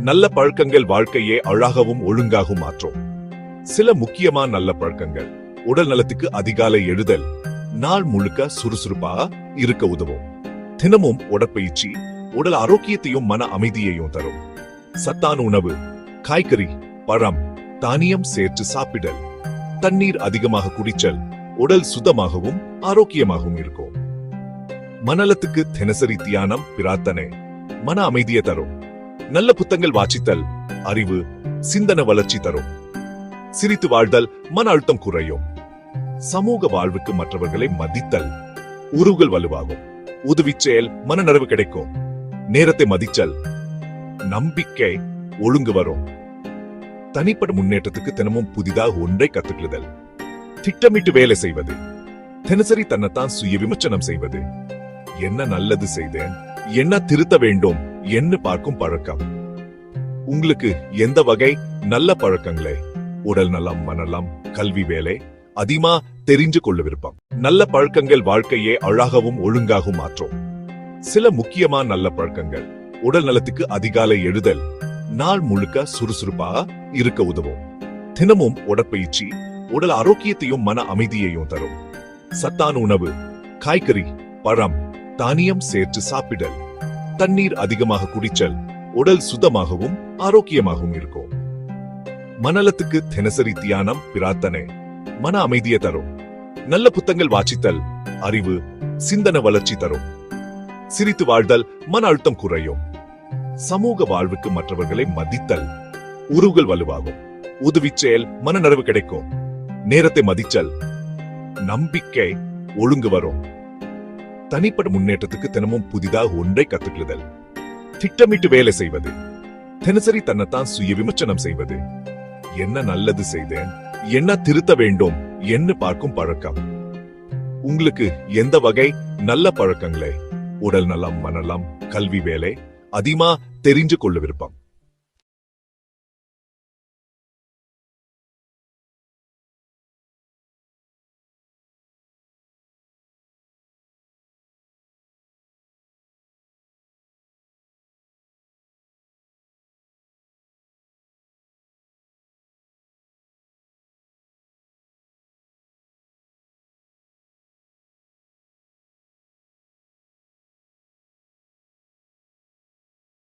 நல்ல பழக்கங்கள் வாழ்க்கையை அழகாகவும் ஒழுங்காகவும் மாற்றும். சில முக்கியமான நல்ல பழக்கங்கள்: உடல் நலத்துக்கு அதிகாலை எழுதல், நாள் முழுக்க சுறுசுறுப்பா இருக்க உதவும். தினமும் உடற்பயிற்சி உடல் ஆரோக்கியத்தையும் மன அமைதியையும் தரும். சத்தான உணவு: காய்கறி, பழம், தானியம் சேர்த்து சாப்பிடல். தண்ணீர் அதிகமாக குடிச்சல் உடல் சுத்தமாகவும் ஆரோக்கியமாகவும் இருக்கும். மனநலத்துக்கு தினசரி தியானம், பிரார்த்தனை மன அமைதியை தரும். நல்ல புத்தகங்கள் வாசித்தல் அறிவு, சிந்தனை வளர்ச்சி தரும். சிரித்து வாழ்தல் மன அழுத்தம் குறையும். சமூக வாழ்வுக்கு மற்றவர்களை மதித்தல் உறவுகள் வலுவாகும். உதவி செயல் மன நிறைவு கிடைக்கும். நேரத்தை மதிச்சல் நம்பிக்கை ஒழுங்கு வரும். தனிப்பட்ட முன்னேற்றத்துக்கு தினமும் புதிதாக ஒன்றை கத்துக்களுதல். திட்டமிட்டு வேலை செய்வது, தினசரி தன்னைத்தான் சுய விமர்சனம் செய்வது. என்ன நல்லது செய்தேன், என்ன திருத்த வேண்டும் என்று பார்க்கும் பழக்கம். உங்களுக்கு எந்த வகை நல்ல பழக்கங்களே உடல் நலம், மனநலம், கல்வி, வேலை அதிகமா தெரிஞ்சு கொள்ள விருப்பம். நல்ல பழக்கங்கள் வாழ்க்கையை அழகாகவும் ஒழுங்காகவும் மாற்றும். சில முக்கியமான நல்ல பழக்கங்கள்: உடல் நலத்துக்கு அதிகாலை எழுதல், நாள் முழுக்க சுறுசுறுப்பா இருக்க உதவும். தினமும் உடற்பயிற்சி உடல் ஆரோக்கியத்தையும் மன அமைதியையும் தரும். சத்தான உணவு: காய்கறி, பழம், தானியம் சேர்த்து சாப்பிடல். தண்ணீர் அதிகமாக குடிச்சல் உடல் சுத்தமாகவும் ஆரோக்கியமாகவும் இருக்கும். மனநலத்துக்கு தினசரி தியானம், பிரார்த்தனை மன அமைதியை தரும். நல்ல புத்தகங்கள் வாசித்தல் அறிவு, சிந்தனை வளர்ச்சி தரும். சிரித்து வாழ்தல் மன அழுத்தம் குறையும். சமூக வாழ்வுக்கு மற்றவர்களை மதித்தல் உறவுகள் வலுவாகும். உதவி செயல் மன நிறைவு கிடைக்கும். நேரத்தை மதிச்சல் நம்பிக்கை ஒழுங்கு வரும். தனிப்பட்ட முன்னேற்றத்துக்கு தினமும் புதிதாக ஒன்றை கத்துக்களுதல். திட்டமிட்டு வேலை செய்வது, தினசரி தன்னைத்தான் சுய விமர்சனம் செய்வது. என்ன நல்லது செய்தேன், என்ன திருத்த வேண்டும் என்று பார்க்கும் பழக்கம். உங்களுக்கு எந்த வகை நல்ல பழக்கங்களே உடல் நலம், மனநலம், கல்வி, வேலை அதிகமா தெரிஞ்சு கொள்ள விருப்பம்.